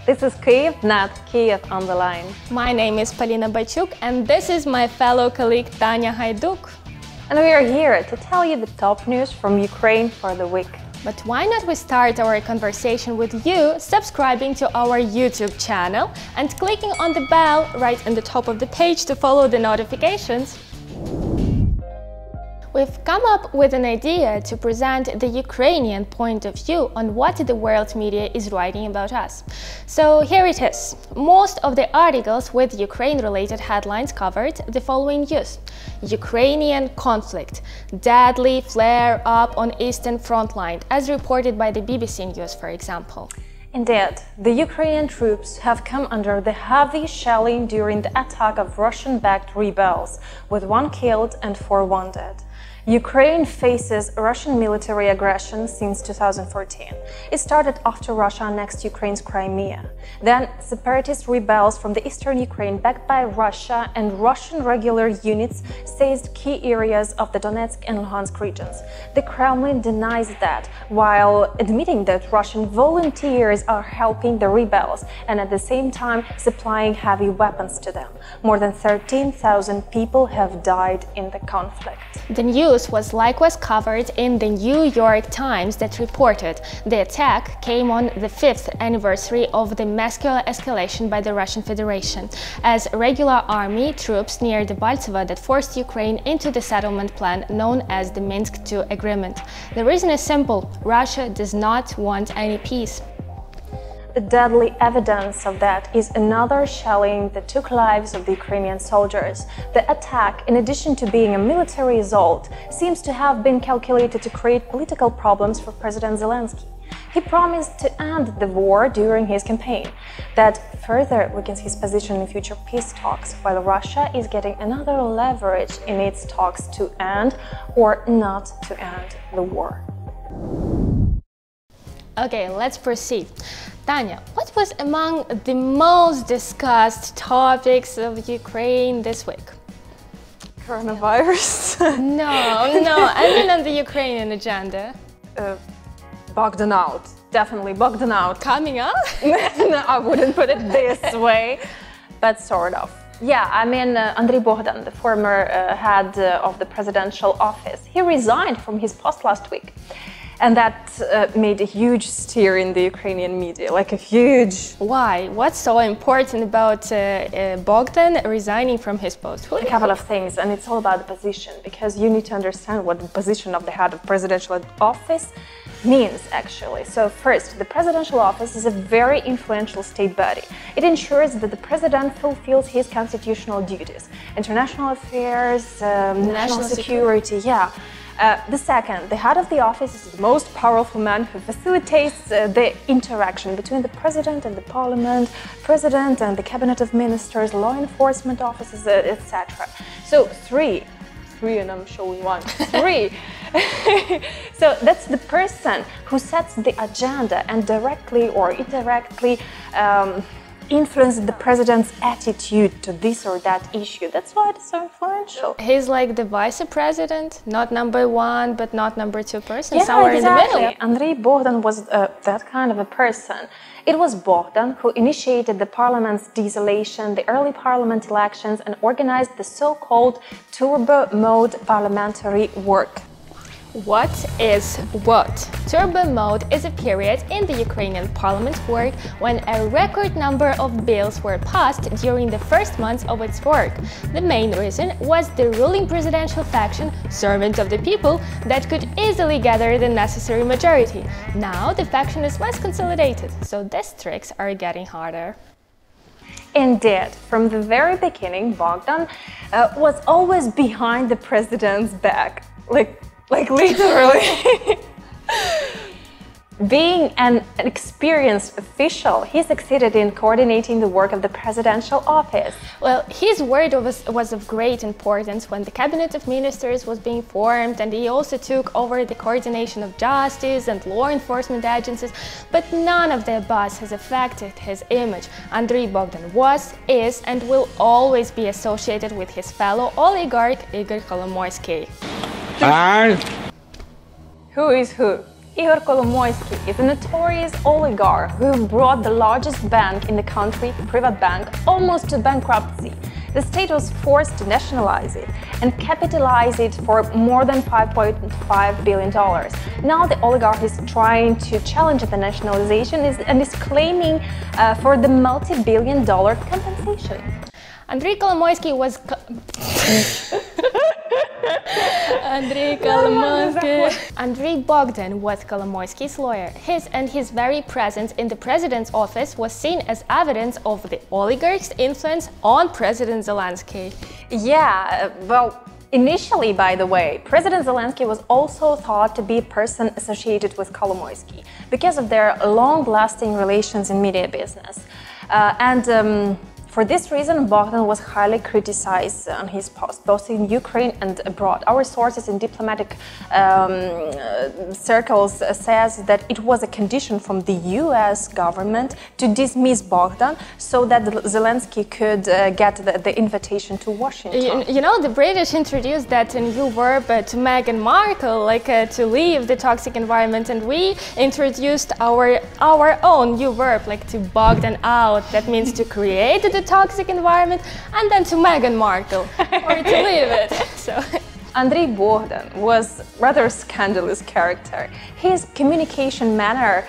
This is Kyiv, not Kiev on the line. My name is Polina and this is my fellow colleague Tanya Haiduk. And we are here to tell you the top news from Ukraine for the week. But why not we start our conversation with you subscribing to our YouTube channel and clicking on the bell right on the top of the page to follow the notifications. We've come up with an idea to present the Ukrainian point of view on what the world media is writing about us. So here it is. Most of the articles with Ukraine-related headlines covered the following news. Ukrainian conflict. Deadly flare-up on Eastern front line, as reported by the BBC News, for example. Indeed, the Ukrainian troops have come under the heavy shelling during the attack of Russian-backed rebels, with 1 killed and 4 wounded. Ukraine faces Russian military aggression since 2014. It started after Russia annexed Ukraine's Crimea. Then, separatist rebels from the eastern Ukraine backed by Russia and Russian regular units seized key areas of the Donetsk and Luhansk regions. The Kremlin denies that, while admitting that Russian volunteers are helping the rebels and at the same time supplying heavy weapons to them. More than 13,000 people have died in the conflict. The news was likewise covered in the New York Times that reported the attack came on the 5th anniversary of the massive escalation by the Russian Federation, as regular army troops near the Baltova that forced Ukraine into the settlement plan known as the Minsk II agreement. The reason is simple: Russia does not want any peace. The deadly evidence of that is another shelling that took lives of the Ukrainian soldiers. The attack, in addition to being a military assault, seems to have been calculated to create political problems for President Zelenskyy. He promised to end the war during his campaign. That further weakens his position in future peace talks, while Russia is getting another leverage in its talks to end or not to end the war. Okay, let's proceed. Tanya, what was among the most discussed topics of Ukraine this week? Coronavirus? No, I mean on the Ukrainian agenda. Bogdan out. Definitely Bogdan out. Coming up? No, I wouldn't put it this way, but sort of. Yeah, I mean, Andriy Bogdan, the former head of the presidential office, he resigned from his post last week. And that made a huge stir in the Ukrainian media, like a huge... Why? What's so important about Bogdan resigning from his post? A couple of things, and it's all about the position, because you need to understand what the position of the head of presidential office means, actually. So first, the presidential office is a very influential state body. It ensures that the president fulfills his constitutional duties. International affairs, national security, yeah. The second, the head of the office is the most powerful man who facilitates the interaction between the president and the parliament, president and the cabinet of ministers, law enforcement officers, etc. So three, and I'm showing one, three. So that's the person who sets the agenda and directly or indirectly influence the president's attitude to this or that issue. That's why it's so influential. He's like the vice president, not number 1, but not number 2 person, yeah, somewhere exactly. in the middle. Andriy Bogdan was that kind of a person. It was Bogdan who initiated the parliament's dissolution, the early parliament elections, and organized the so-called turbo mode parliamentary work. What is what? Turbo mode is a period in the Ukrainian parliament work when a record number of bills were passed during the first months of its work. The main reason was the ruling presidential faction, servant of the people, that could easily gather the necessary majority. Now the faction is less consolidated, so these tricks are getting harder. Indeed, from the very beginning, Bogdan was always behind the president's back. Like literally. Being an experienced official, he succeeded in coordinating the work of the presidential office. Well, his word was of great importance when the cabinet of ministers was being formed, and he also took over the coordination of justice and law enforcement agencies, but none of the above has affected his image. Andriy Bogdan was, is, and will always be associated with his fellow oligarch Igor Kolomoisky. Who is who? Igor Kolomoisky is a notorious oligarch who brought the largest bank in the country, private bank, almost to bankruptcy. The state was forced to nationalize it and capitalize it for more than $5.5 billion. Now the oligarch is trying to challenge the nationalization and is claiming for the multi-billion-dollar compensation. Andrei Kolomoisky was... Andrei Bogdan was Kolomoisky's lawyer. His very presence in the president's office was seen as evidence of the oligarch's influence on President Zelenskyy. Yeah, well, initially, by the way, President Zelenskyy was also thought to be a person associated with Kolomoisky because of their long-lasting relations in media business. For this reason, Bogdan was highly criticized on his post, both in Ukraine and abroad. Our sources in diplomatic circles says that it was a condition from the US government to dismiss Bogdan so that Zelenskyy could get the invitation to Washington. You know, the British introduced that new verb to Meghan Markle, to leave the toxic environment, and we introduced our own new verb, to Bogdan out. That means to create the toxic environment and then to Meghan Markle, or to leave it. So. Andrei Bogdan was a rather scandalous character. His communication manner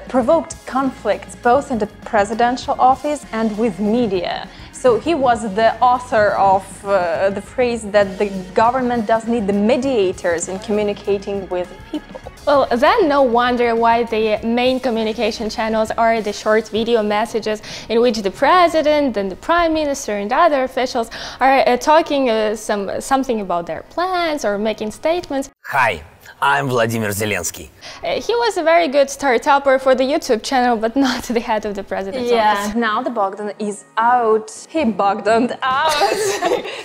provoked conflicts both in the presidential office and with media. So he was the author of the phrase that the government does need the mediators in communicating with people. Well, then no wonder why the main communication channels are the short video messages in which the president and the prime minister and other officials are talking something about their plans or making statements. Hi, I'm Vladimir Zelenskyy. He was a very good start-upper for the YouTube channel, but not the head of the president's office. Now the Bogdan is out. He Bogdaned out.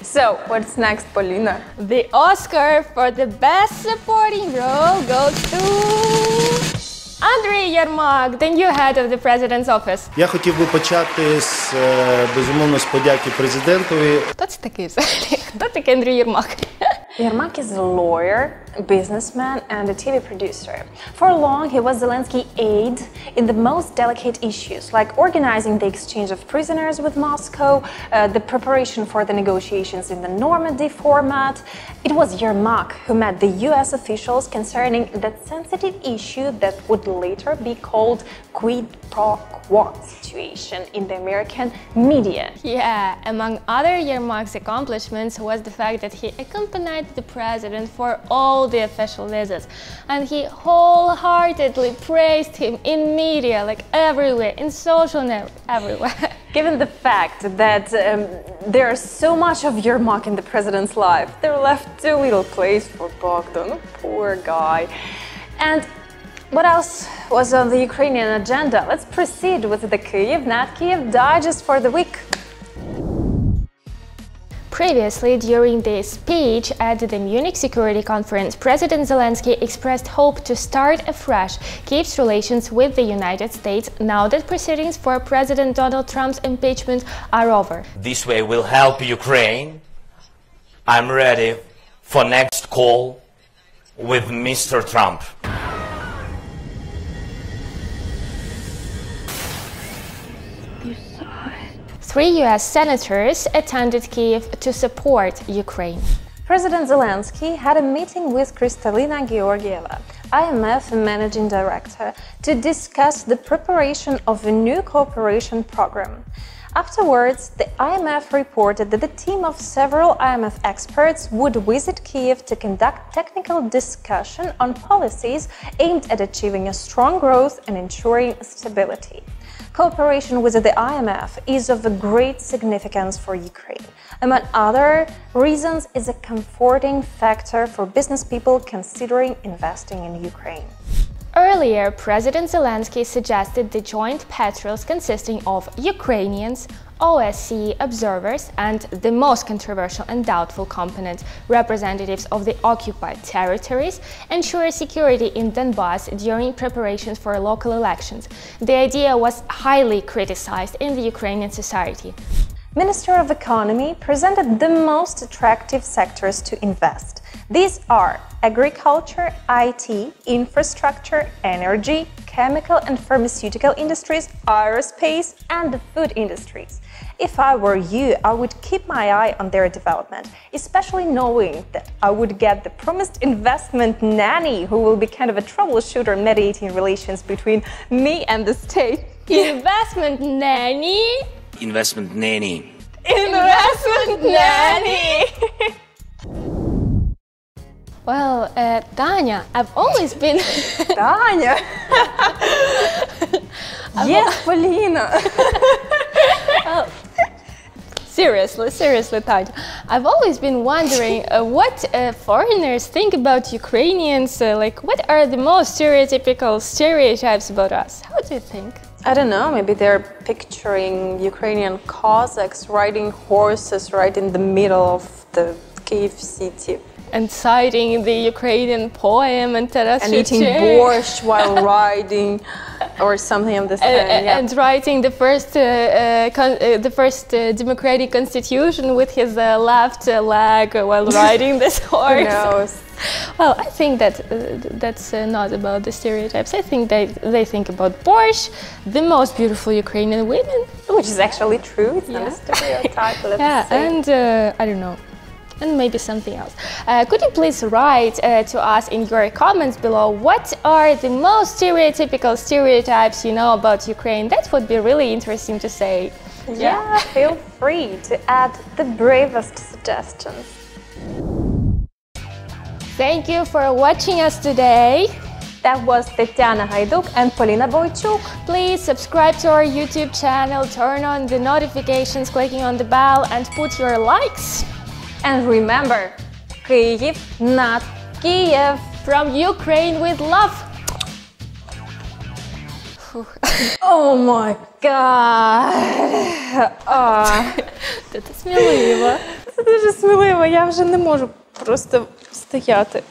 So, what's next, Polina? The Oscar for the best supporting role goes to Andriy Yermak, the new head of the president's office. Я хотів би почати з, безумовно, з подяки президентові. Хто це такий взагалі? Хто такий Андрій Єрмак? Yermak is a lawyer, a businessman, and a TV producer. For long, he was Zelensky's aide in the most delicate issues, like organizing the exchange of prisoners with Moscow, the preparation for the negotiations in the Normandy format. It was Yermak who met the US officials concerning that sensitive issue that would later be called quid pro quo situation in the American media. Yeah, among other Yermak's accomplishments was the fact that he accompanied the president for all the official visits, and he wholeheartedly praised him in media, everywhere, in social networks, everywhere. Given the fact that there's so much of Yermak in the president's life, there left too little place for Bogdan, poor guy. And what else was on the Ukrainian agenda? Let's proceed with the Kyiv, not Kiev digest for the week. Previously, during the speech at the Munich Security Conference, President Zelenskyy expressed hope to start afresh Kyiv's relations with the United States now that proceedings for President Donald Trump's impeachment are over. This way will help Ukraine. I'm ready for next call with Mr. Trump. Three US senators attended Kyiv to support Ukraine. President Zelenskyy had a meeting with Kristalina Georgieva, IMF managing director, to discuss the preparation of a new cooperation program. Afterwards, the IMF reported that a team of several IMF experts would visit Kyiv to conduct technical discussion on policies aimed at achieving a strong growth and ensuring stability. Cooperation with the IMF is of great significance for Ukraine. Among other reasons, is a comforting factor for business people considering investing in Ukraine. Earlier, President Zelenskyy suggested the joint patrols consisting of Ukrainians, OSCE observers, and the most controversial and doubtful component, representatives of the occupied territories, ensure security in Donbass during preparations for local elections. The idea was highly criticized in the Ukrainian society. Minister of Economy presented the most attractive sectors to invest. These are agriculture, IT, infrastructure, energy, chemical and pharmaceutical industries, aerospace, and the food industries. If I were you, I would keep my eye on their development, especially knowing that I would get the promised investment nanny who will be kind of a troubleshooter mediating relations between me and the state. Investment nanny? Investment nanny. Investment nanny! Well, Tanya, I've always been... Tanya! Yes, Polina! Seriously, Tanya. I've always been wondering what foreigners think about Ukrainians. Like, what are the most stereotypical stereotypes about us? How do you think? I don't know, maybe they're picturing Ukrainian Cossacks riding horses right in the middle of the Kyiv city. And citing the Ukrainian poem and Taras And eating borscht while riding or something of the kind. And writing the first democratic constitution with his left leg while riding this horse. Who knows? Well, I think that that's not about the stereotypes. I think they think about borscht, the most beautiful Ukrainian women. Which is actually true, it's not a stereotype, let's say. And I don't know. And maybe something else. Could you please write to us in your comments below what are the most stereotypical stereotypes you know about Ukraine? That would be really interesting to say. Yeah, feel free to add the bravest suggestions. Thank you for watching us today. That was Tetiana and Polina. Please subscribe to our YouTube channel, turn on the notifications, clicking on the bell, and put your likes. And remember, Kyiv, not Kiev. From Ukraine with love. Oh my God. Це сміливо. Це дуже сміливо, я вже не можу просто стояти.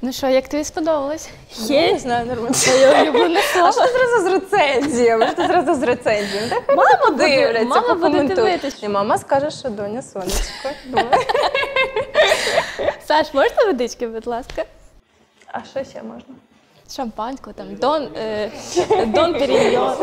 Ну що, як тобі сподобалось? Я не знаю, нормально. Твоє улюблене слово. А що зразу з рецензіями? Що зразу з рецензіями? Так Мама дивляться, буде покоментують. дивитись. І мама скаже, що доня сонечко. Саш, можна водички, будь ласка? А що ще можна? Шампанського, там, Дон Періньйон.